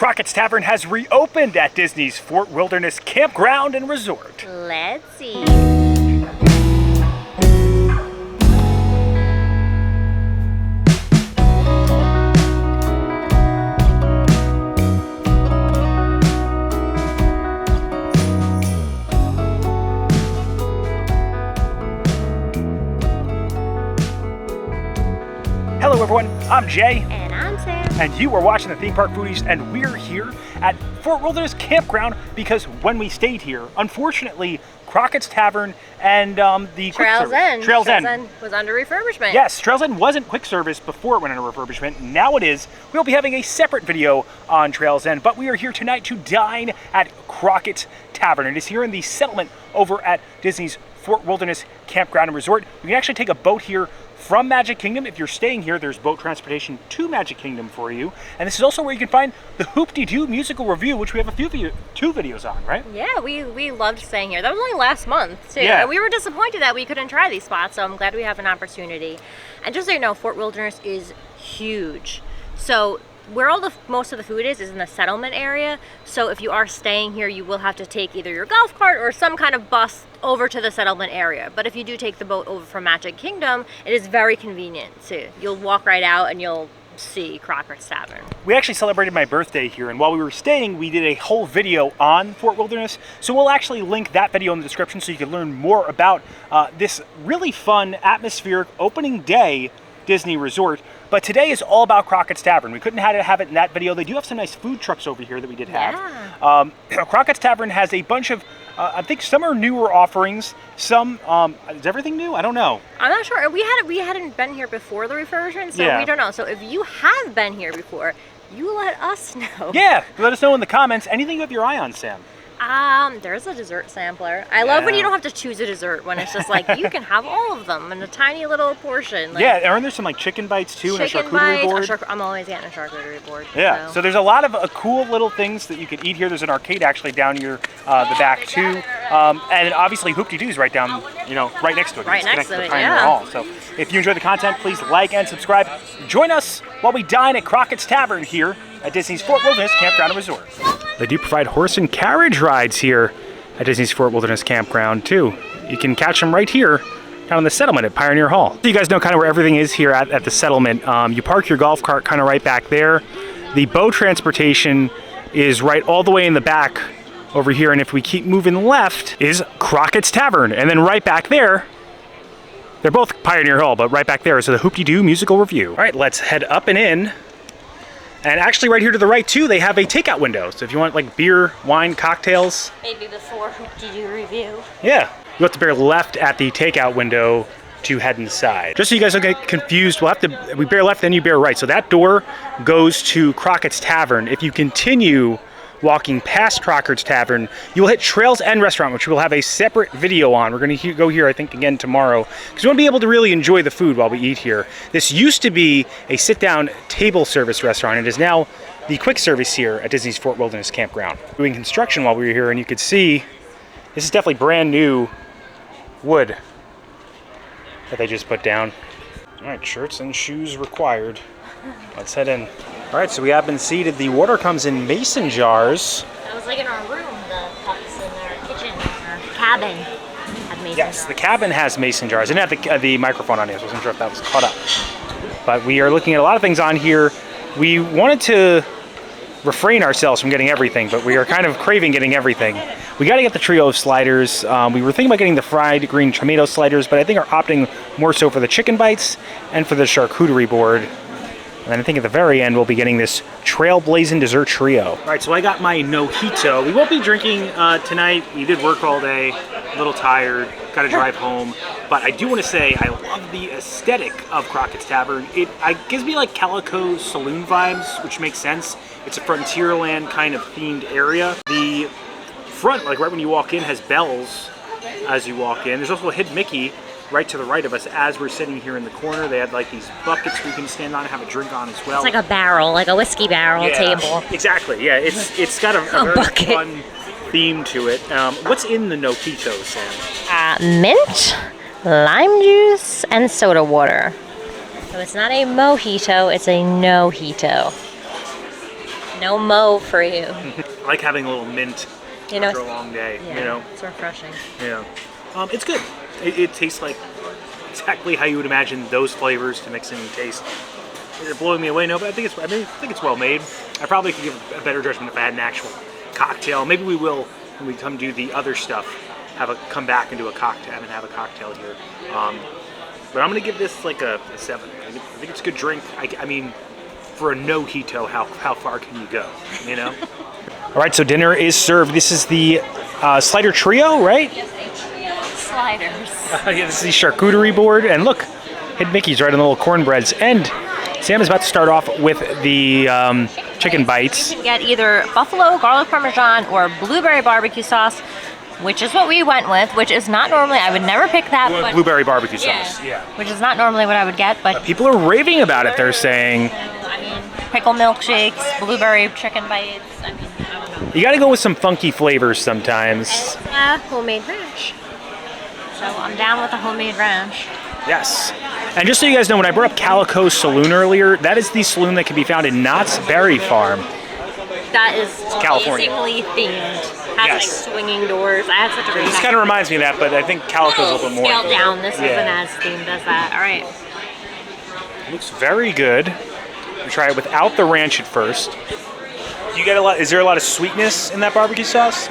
Crockett's Tavern has reopened at Disney's Fort Wilderness Campground and Resort. Let's see. Hello everyone, I'm Jay. And I'm Sam. And you are watching the Theme Park Foodies, and we're here at Fort Wilderness Campground because when we stayed here, unfortunately, Crockett's Tavern and the Trails End was under refurbishment. Yes, Trails End wasn't quick service before it went under refurbishment. Now it is. We'll be having a separate video on Trails End, but we are here tonight to dine at Crockett's Tavern. It is here in the settlement over at Disney's Fort Wilderness Campground and Resort. You can actually take a boat here from Magic Kingdom. If you're staying here, there's boat transportation to Magic Kingdom for you. And this is also where you can find the Hoop-Dee-Doo musical review, which we have two videos on, right? Yeah, we loved staying here. That was only last month, too. Yeah. We were disappointed that we couldn't try these spots, so I'm glad we have an opportunity. And just so you know, Fort Wilderness is huge. So where most of the food is in the settlement area. So if you are staying here, you will have to take either your golf cart or some kind of bus over to the settlement area. But if you do take the boat over from Magic Kingdom, it is very convenient too. You'll walk right out and you'll see Crockett's Tavern. We actually celebrated my birthday here, and while we were staying, we did a whole video on Fort Wilderness. So we'll actually link that video in the description so you can learn more about this really fun, atmospheric opening day Disney resort. But today is all about Crockett's Tavern. We couldn't have it in that video. They do have some nice food trucks over here that we did have. Yeah. Crockett's Tavern has a bunch of, I think some are newer offerings. Some, is everything new? I don't know. I'm not sure. We hadn't been here before the refurbishment, so we don't know. So if you have been here before, you let us know. Yeah, let us know in the comments. Anything you have your eye on, Sam? There's a dessert sampler. I love when you don't have to choose a dessert, when it's just like, you can have all of them in a tiny little portion. Like, yeah, aren't there some like chicken bites too, and a charcuterie board? I'm always getting a charcuterie board. Yeah, so there's a lot of cool little things that you can eat here. There's an arcade actually down here, the back too. And obviously Hoop-Dee-Doo's right down, right next to it. Right next to it, Pioneer Hall. So if you enjoy the content, please like and subscribe. Join us while we dine at Crockett's Tavern here at Disney's Fort Wilderness Campground and Resort. They do provide horse and carriage rides here at Disney's Fort Wilderness Campground too. You can catch them right here down in the settlement at Pioneer Hall. So you guys know kind of where everything is here at the settlement. You park your golf cart kind of right back there. The boat transportation is right all the way in the back over here, and if we keep moving left is Crockett's Tavern, and then right back there, they're both Pioneer Hall, but right back there is the Hoop-Dee-Doo musical review. All right, let's head up and in. And actually right here to the right too, they have a takeout window. So if you want like beer, wine, cocktails. Maybe before Hoop-Dee-Doo review. Yeah, you have to bear left at the takeout window to head inside. Just so you guys don't get confused, we bear left, then you bear right. So that door goes to Crockett's Tavern. If you continue walking past Crockett's Tavern, you will hit Trails End Restaurant, which we'll have a separate video on. We're going to go here, I think, again tomorrow, because we want to be able to really enjoy the food while we eat here. This used to be a sit-down table service restaurant. It is now the quick service here at Disney's Fort Wilderness Campground. Doing construction while we were here, and you could see this is definitely brand new wood that they just put down. All right, shirts and shoes required. Let's head in. All right, so we have been seated. The water comes in mason jars. That was like in our room, the cups in our kitchen, our cabin had mason jars. Yes, the cabin has mason jars. I didn't have the microphone on here, so I wasn't sure if that was caught up. But we are looking at a lot of things on here. We wanted to refrain ourselves from getting everything, but we are kind of craving getting everything. We got to get the trio of sliders. We were thinking about getting the fried green tomato sliders, but I think are opting more so for the chicken bites and for the charcuterie board. And then I think at the very end, we'll be getting this Trailblazing dessert trio. All right, so I got my No-Jito. We won't be drinking tonight. We did work all day, a little tired, got to drive home. But I do want to say I love the aesthetic of Crockett's Tavern. It gives me like Calico Saloon vibes, which makes sense. It's a Frontierland kind of themed area. The front, like right when you walk in, has bells as you walk in. There's also a hidden Mickey right to the right of us as we're sitting here in the corner. They had like these buckets we can stand on and have a drink on as well. It's like a barrel, like a whiskey barrel table. Exactly, yeah. It's got a very fun theme to it. What's in the No-Jito, Sam? Mint, lime juice, and soda water. So it's not a mojito, it's a No-Jito. No mo for you. I like having a little mint after a long day. Yeah, you know, it's refreshing. yeah. It's good. It tastes like exactly how you would imagine those flavors to mix in and taste. Is it blowing me away? No, but I think it's well made. I probably could give a better judgment if I had an actual cocktail. Maybe we will when we come do the other stuff. Come back and do a cocktail and have a cocktail here. But I'm gonna give this like a 7. I think it's a good drink. I mean, for a no-Jito, how far can you go? You know. All right, so dinner is served. This is the slider trio, right? Yes, a trio of sliders. Yeah, this is the charcuterie board, and look, hidden Mickey's right on the little cornbreads. And Sam is about to start off with the chicken bites. You can get either buffalo garlic parmesan or blueberry barbecue sauce, which is what we went with, which is not normally, I would never pick that. But, blueberry barbecue sauce, yeah. Which is not normally what I would get, but people are raving about it, they're saying. I mean, pickle milkshakes, blueberry chicken bites, I mean, I don't know. You gotta go with some funky flavors sometimes. And homemade ranch. So I'm down with a homemade ranch. Yes. And just so you guys know, when I brought up Calico Saloon earlier, that is the saloon that can be found in Knott's Berry Farm. That is California. amazingly themed. Has like swinging doors. I had such a great This time. kind of reminds me of that, but I think Calico's a little bit more. Scaled down. This isn't as themed as that. All right. Looks very good. We try it without the ranch at first. You get a lot. Is there a lot of sweetness in that barbecue sauce?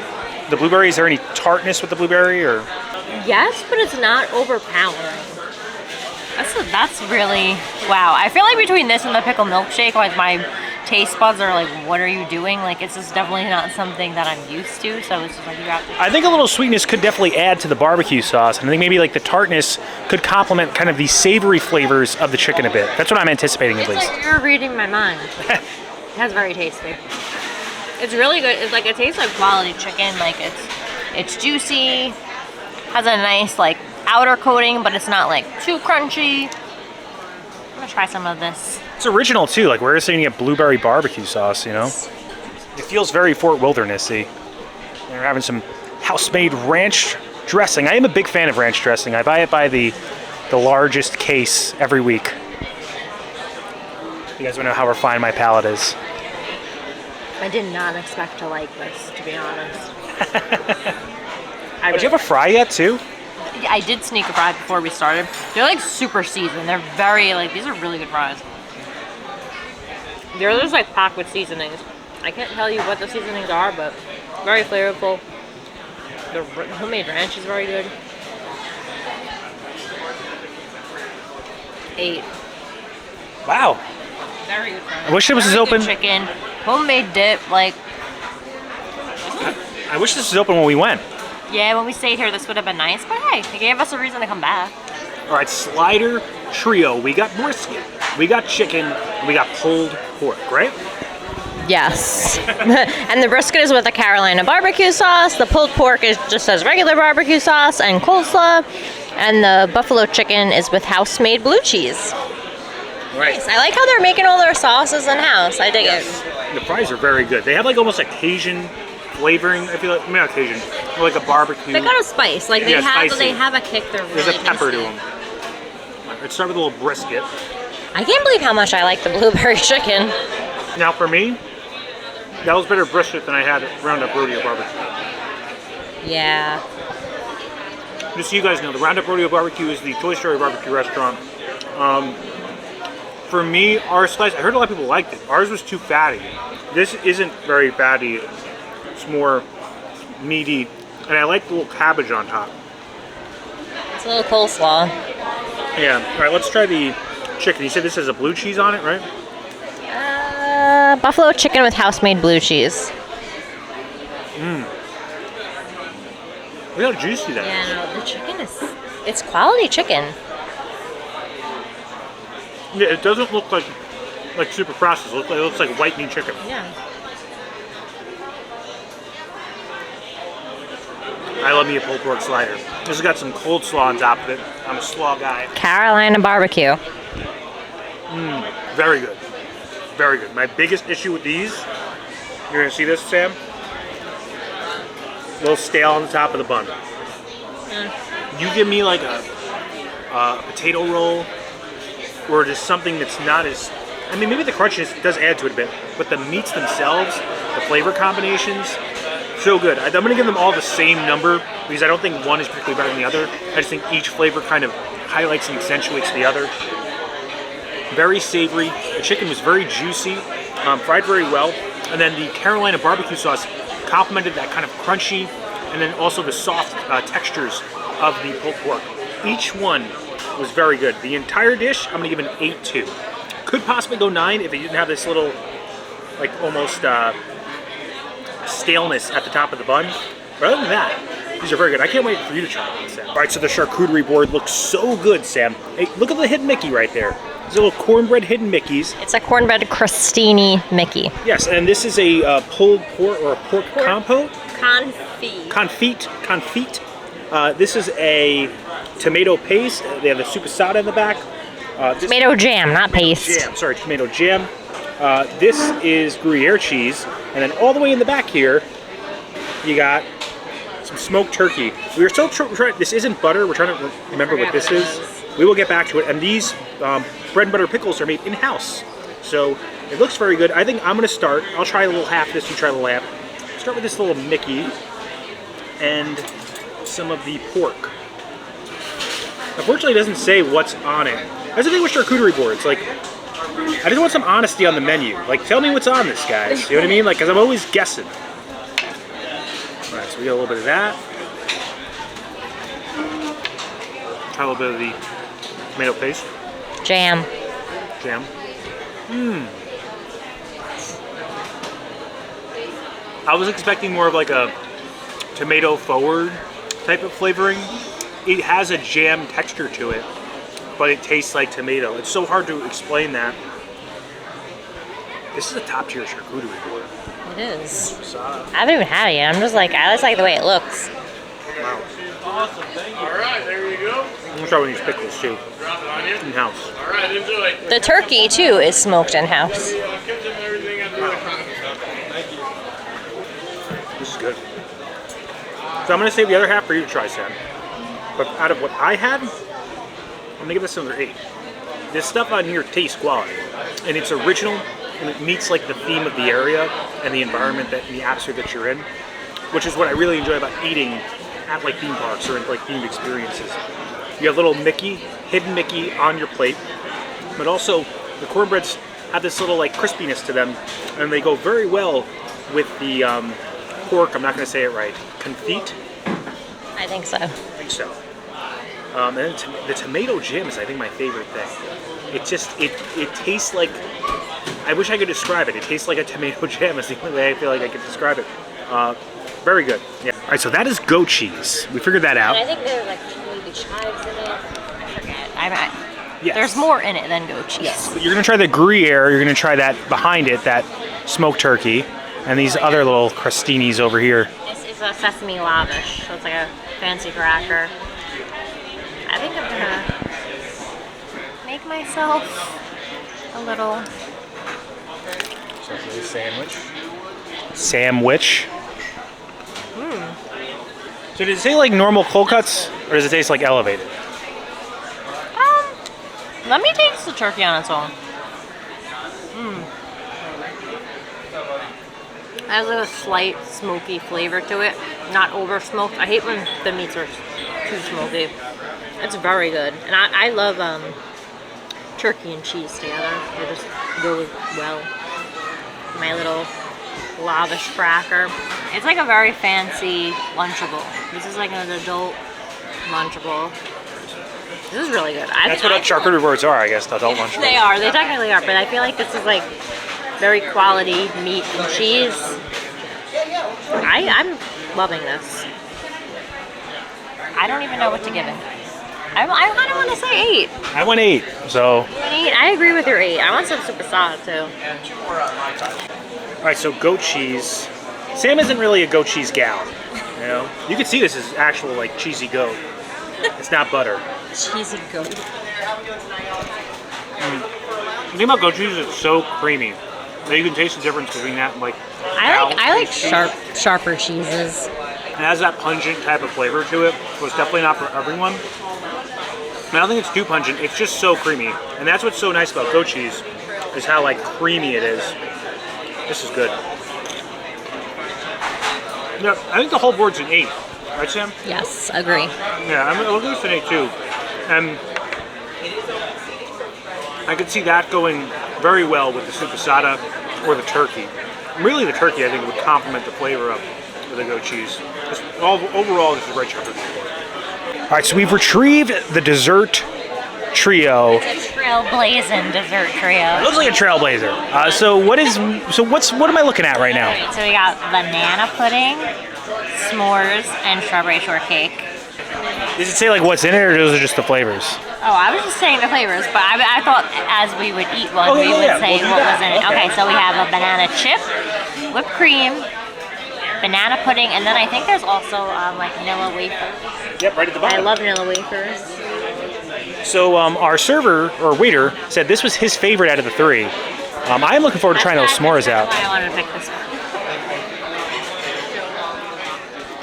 The blueberry. Is there any tartness with the blueberry, or? Yes, but it's not overpowering. That's really wow. I feel like between this and the pickle milkshake, like my taste buds are like, what are you doing? Like, it's just definitely not something that I'm used to. So it's just like you have to. I think a little sweetness could definitely add to the barbecue sauce, and I think maybe like the tartness could complement kind of the savory flavors of the chicken a bit. That's what I'm anticipating at least. Like you're reading my mind. That's very tasty. It's really good. It's like it tastes like quality chicken. Like it's juicy, has a nice like outer coating, but it's not like too crunchy. I'm gonna try some of this. It's original too. Like, where is it going to get blueberry barbecue sauce? You know, it feels very Fort Wildernessy. And we're having some house-made ranch dressing. I am a big fan of ranch dressing. I buy it by the largest case every week. You guys want to know how refined my palate is? I did not expect to like this, to be honest. Did you have a fry yet too? I did sneak a fry before we started. They're like super seasoned. They're very like, these are really good fries. They're just like packed with seasonings. I can't tell you what the seasonings are, but very flavorful. The homemade ranch is very good. 8. Wow. Very good. I wish it was open. Chicken, homemade dip, like. I wish this was open when we went. Yeah, when we stayed here, this would have been nice. But hey, it gave us a reason to come back. All right, slider trio. We got brisket, we got chicken, and we got pulled pork, right? Yes. And the brisket is with the Carolina barbecue sauce. The pulled pork is just as regular barbecue sauce and coleslaw. And the buffalo chicken is with house-made blue cheese. Right. Nice. I like how they're making all their sauces in-house. I dig it. The fries are very good. They have like almost a Cajun flavoring. I feel like, maybe not Cajun, more like a barbecue. They got a spice. Like they spicy. they have a kick. They're really There's a pepper to tasty. them. Let's start with a little brisket. I can't believe how much I like the blueberry chicken. Now for me, that was better brisket than I had at Roundup Rodeo Barbecue. Yeah. Just so you guys know, the Roundup Rodeo Barbecue is the Toy Story barbecue restaurant. For me, our slice, I heard a lot of people liked it. Ours was too fatty. This isn't very fatty. It's more meaty. And I like the little cabbage on top. It's a little coleslaw. Yeah. All right, let's try the chicken. You said this has a blue cheese on it, right? Buffalo chicken with house-made blue cheese. Look how juicy that is. Yeah, no, the chicken is... It's quality chicken. Yeah, it doesn't look like super processed. It looks like white meat chicken. Yeah. I love me a pulled pork slider. This has got some cold slaw on top of it. I'm a slaw guy. Carolina barbecue. Very good. Very good. My biggest issue with these, you're gonna see this, Sam? A little stale on the top of the bun. You give me like a potato roll or just something that's not as I mean, maybe the crunchiness does add to it a bit, but the meats themselves, the flavor combinations, so good. I'm going to give them all the same number because I don't think one is particularly better than the other. I just think each flavor kind of highlights and accentuates the other. Very savory. The chicken was very juicy, fried very well, and then the Carolina barbecue sauce complemented that kind of crunchy, and then also the soft textures of the pulled pork. Each one was very good. The entire dish, I'm going to give an 8-2. Could possibly go 9 if it didn't have this little, like almost staleness at the top of the bun. But other than that, these are very good. I can't wait for you to try them, Sam. All right, so the charcuterie board looks so good, Sam. Hey, look at the hidden Mickey right there. These little cornbread hidden Mickeys. It's a cornbread crostini Mickey. Yes, and this is a pulled pork or a pork compote. Confit. This is a tomato paste. They have the supasata in the back. Tomato jam, not paste. Tomato jam. This is Gruyere cheese. And then all the way in the back here, you got some smoked turkey. We are still trying, this isn't butter. We're trying to remember what this is. We will get back to it. And these bread and butter pickles are made in-house. So it looks very good. I think I'm going to start. I'll try a little half of this. You try a little half. Start with this little Mickey and some of the pork. Unfortunately, it doesn't say what's on it. That's the thing with charcuterie boards. Like, I just want some honesty on the menu. Like, tell me what's on this, guys. You know what I mean? Like, because I'm always guessing. All right, so we got a little bit of that. Try a little bit of the tomato paste. Jam. I was expecting more of like a tomato forward type of flavoring. It has a jam texture to it, but it tastes like tomato. It's so hard to explain that. This is a top tier charcuterie board. It is. I haven't even had it yet. I'm just like, I just like the way it looks. Wow. Awesome, thank you. All right, there you go. I'm gonna try one of these pickles too. Drop it on you. In-house. All right, enjoy. The turkey, too, is smoked in-house. Kitchen and everything at the Thank you. This is good. So I'm gonna save the other half for you to try, Sam. But out of what I had, I'm gonna give this another 8. This stuff on here tastes quality, and it's original, and it meets like the theme of the area and the environment and the atmosphere that you're in, which is what I really enjoy about eating at like theme parks or in like themed experiences. You have little Mickey, hidden Mickey on your plate, but also the cornbreads have this little like crispiness to them, and they go very well with the pork. I'm not going to say it right. Confit. I think so. I think so. And then the tomato jam is, I think, my favorite thing. It just, it tastes like, I wish I could describe it. It tastes like a tomato jam is the only way I feel like I could describe it. Very good. Yeah. All right, so that is goat cheese. We figured that out. And I think there's like maybe chives in it. I forget. Yes. There's more in it than goat cheese. Yes. But you're going to try the Gruyere. You're going to try that behind it, that smoked turkey. And these other little crostinis over here. This is a sesame lavish, so it's like a fancy cracker. I think I'm gonna make myself a little sandwich. So does it say like normal cold cuts, or does it taste like elevated? Let me taste the turkey on its own. It has like a slight smoky flavor to it, not over smoked. I hate when the meats are too smoky. It's very good, and I love turkey and cheese together. They just go well. My little lavish cracker. It's like a very fancy Lunchable. This is like an adult Lunchable. This is really good. That's what charcuterie boards are, I guess, the adult Lunchable. They are. They technically are, but I feel like this is like very quality meat and cheese. I'm loving this. I don't even know what to give it. I kind of want to say 8. I went 8, so. 8. I agree with your 8. I want some supasata too. All right, so goat cheese. Sam isn't really a goat cheese gal, you know? You can see this is actual like cheesy goat. It's not butter. Cheesy goat. The thing about goat cheese is it's so creamy. That you can taste the difference between that and like I like sharper cheeses. It has that pungent type of flavor to it, so it's definitely not for everyone. I don't think it's too pungent, it's just so creamy. And that's what's so nice about goat cheese. is how like creamy it is. This is good. Yeah, I think the whole board's an 8, right, Sam? Yes, agree. Yeah, I'll give this an 8 too. And I could see that going very well with the supersada or the turkey. Really, the turkey I think would complement the flavor of the goat cheese. Overall, this is a great Charcuterie board. All right, so we've retrieved the dessert trio. It's a trailblazing dessert trio. It looks like a trailblazer. So what am I looking at right now? Alright, so we got banana pudding, s'mores, and strawberry shortcake. Does it say like what's in it, or those are just the flavors? Oh, I was just saying the flavors, but I thought as we would eat one, we would say we'll do what that. was in it. Okay, so we have a banana chip, whipped cream, banana pudding, and then I think there's also like vanilla wafers. Yep, right at the bottom. I love vanilla wafers. So our server or waiter said this was his favorite out of the 3. I'm looking forward to trying those s'mores out. That's why I wanted to pick this one.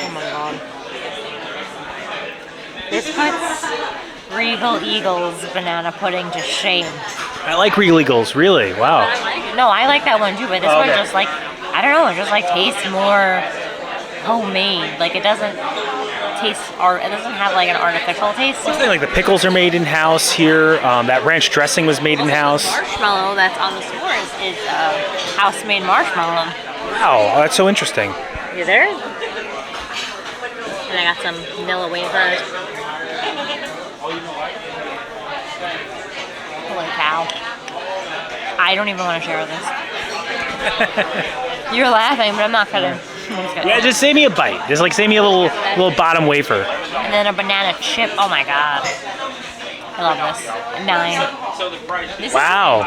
Oh my god. This puts Regal Eagles banana pudding to shame. I like Regal Eagles, really. Wow. No, I like that one too, but this one just like, I don't know, it just like tastes more homemade. Like it doesn't taste, it doesn't have like an artificial taste. I think like the pickles are made in-house here. That ranch dressing was made in-house. Marshmallow that's on the s'mores is house-made marshmallow. Wow, that's so interesting. You there? And I got some vanilla wafers. Holy cow. I don't even want to share this. You're laughing, but I'm not kidding. I'm just kidding. Yeah, just save me a bite. Just like save me a little bottom wafer. And then a banana chip. Oh my god. I love this. 9. This Wow.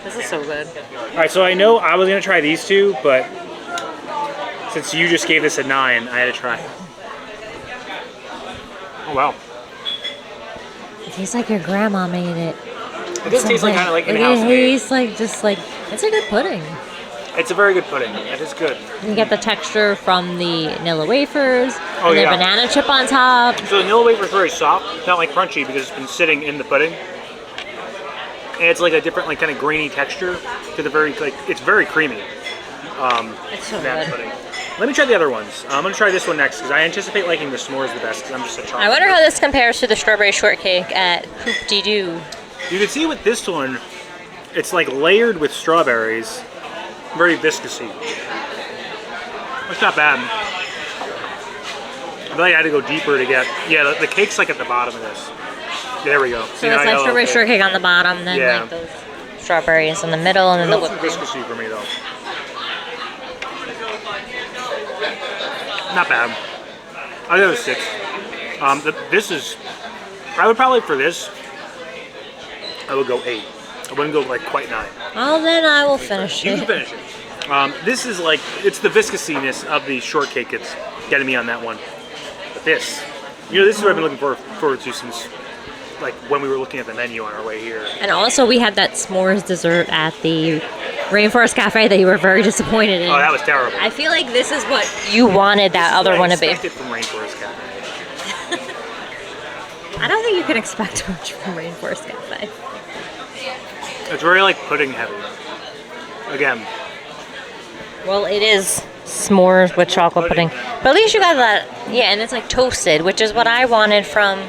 This is so good. All right, so I know I was gonna try these 2, but since you just gave this a 9, I had to try. Oh wow. It tastes like your grandma made it. It does taste like kind of like in-house It made. tastes like just like, it's a good pudding. It's a very good pudding. It is good. You get the texture from the vanilla wafers, Oh, and the yeah. banana chip on top. So the vanilla wafer is very soft. It's not like crunchy because it's been sitting in the pudding. And it's like a different, like kind of grainy texture to the very, like, it's very creamy. It's so Banana good. pudding. Let me try the other ones. I'm gonna try this one next because I anticipate liking the s'mores the best because I'm just a chocolate. I wonder how this compares to the strawberry shortcake at Hoop-de-Doo. You can see with this one, it's like layered with strawberries, very viscousy. It's not bad. I feel like I had to go deeper to get. Yeah, the cake's like at the bottom of this. There we go. So it's like strawberry shortcake on the bottom, then Yeah. like those strawberries in the middle, and then the Some whipped cream. viscousy for me though. Not bad. I give it a 6. This is. I would probably for this. I would go 8. I wouldn't go like quite 9. Well, then I will finish You it. can finish it. This is like it's the viscousyness of the shortcake that's getting me on that one. But this, this is what I've been looking forward to since like when we were looking at the menu on our way here. And also, we had that s'mores dessert at the Rainforest Cafe that you were very disappointed in. Oh, that was terrible. I feel like this is what you wanted that other one to be. I expected from Rainforest Cafe. I don't think you can expect much from Rainforest Cafe. It's very like pudding heavy. Again, Well, it is s'mores with chocolate pudding. But at least you got that, yeah, and it's like toasted, which is what I wanted from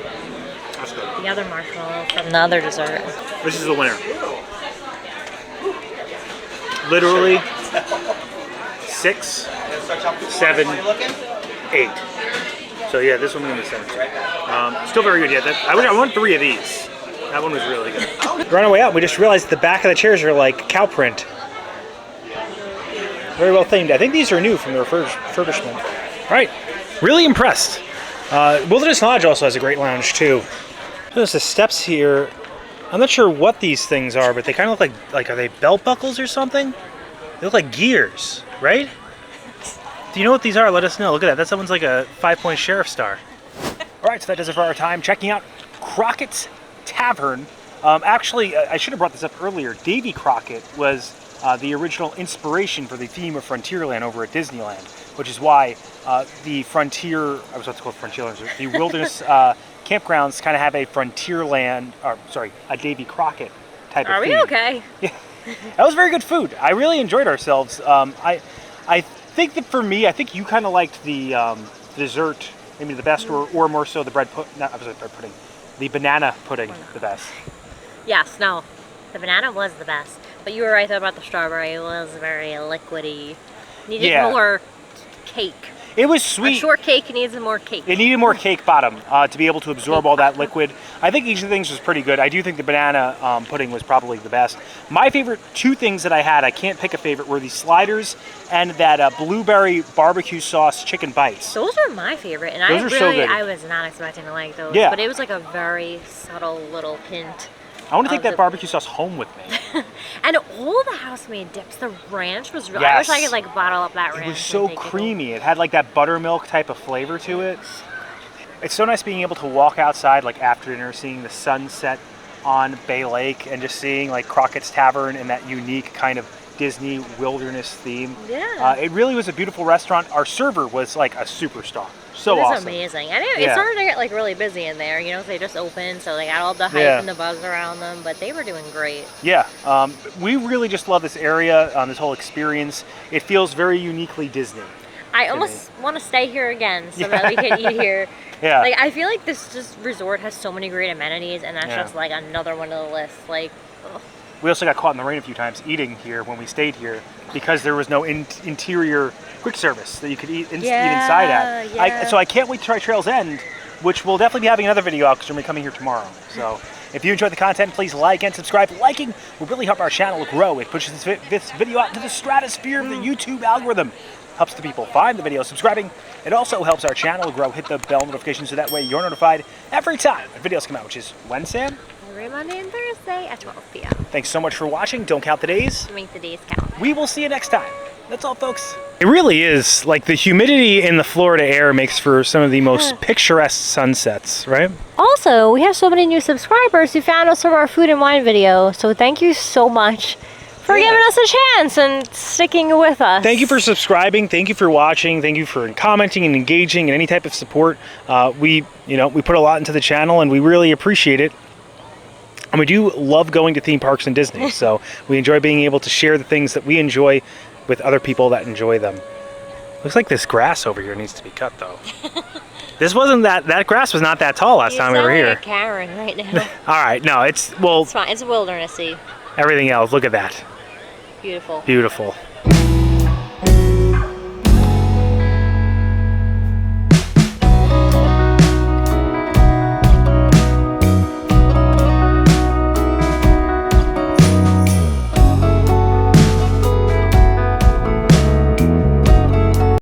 that's good. the other marshmallow, from the other dessert. This is the winner. Literally 6, 7, 8. So yeah, this one I'm gonna send to. Still very good. Yeah, I want 3 of these. That one was really good. We're on our way out. We just realized the back of the chairs are like cow print. Very well themed. I think these are new from the refurbishment. All right, really impressed. Wilderness Lodge also has a great lounge too. There's the steps here. I'm not sure what these things are, but they kind of look like are they belt buckles or something? They look like gears, right? Do you know what these are? Let us know. Look at that. That someone's like a 5-point sheriff star. All right, so that does it for our time checking out Crockett's Tavern. Actually, I should have brought this up earlier. Davey Crockett was the original inspiration for the theme of Frontierland over at Disneyland, which is why the Frontier, I was about to call it Frontierland, the Wilderness campgrounds kind of have a Frontierland, or sorry, a Davey Crockett type of theme. Are we okay? Yeah, That was very good food. I really enjoyed ourselves. I think that for me, I think you kind of liked the dessert maybe the best, or more so the bread pudding, the banana pudding the best. Yes, no, the banana was the best. But you were right though about the strawberry. It was very liquidy. Needed more cake. It was sweet. A shortcake needs more cake. It needed more cake bottom to be able to absorb all that liquid. I think each of the things was pretty good. I do think the banana pudding was probably the best. My favorite two things that I had, I can't pick a favorite, were the sliders and that blueberry barbecue sauce chicken bites. Those are my favorite, and those are so good. I was not expecting to like those. Yeah. But it was like a very subtle little hint. I want to take that barbecue sauce home with me. And all the house-made dips, the ranch was really, Yes. I wish I could like bottle up that ranch. It was so creamy. It had like that buttermilk type of flavor to it. It's so nice being able to walk outside like after dinner, seeing the sunset on Bay Lake and just seeing like Crockett's Tavern and that unique kind of Disney wilderness theme. Yeah. It really was a beautiful restaurant. Our server was like a superstar. So it was awesome. amazing. And it started to get like really busy in there. You know, they just opened, so they got all the hype and the buzz around them, but they were doing great. Yeah. We really just love this area, this whole experience. It feels very uniquely Disney. I almost want to stay here again so that we can eat here. Yeah. Like, I feel like this just resort has so many great amenities, and that's just like another one of the list. Like, ugh. We also got caught in the rain a few times eating here when we stayed here because there was no interior quick service that you could eat inside at. Yeah. So I can't wait to try Trail's End, which we'll definitely be having another video out because we're going to be coming here tomorrow. So if you enjoyed the content, please like and subscribe. Liking will really help our channel grow. It pushes this video out into the stratosphere of the YouTube algorithm. Helps the people find the video. Subscribing, it also helps our channel grow. Hit the bell notification so that way you're notified every time videos come out, which is when, Sam? Every Monday and Thursday at 12 p.m. Thanks so much for watching. Don't count the days. To make the days count. We will see you next time. That's all, folks. It really is. Like, the humidity in the Florida air makes for some of the most picturesque sunsets, right? Also, we have so many new subscribers who found us from our food and wine video, so thank you so much for giving us a chance and sticking with us. Thank you for subscribing. Thank you for watching. Thank you for commenting and engaging and any type of support. We put a lot into the channel, and we really appreciate it. And we do love going to theme parks and Disney, so we enjoy being able to share the things that we enjoy with other people that enjoy them. Looks like this grass over here needs to be cut, though. This wasn't that grass was not that tall last time we were here. Like a Karen right now. All right, no, it's It's fine. It's wildernessy. everything else. Look at that. Beautiful. Beautiful.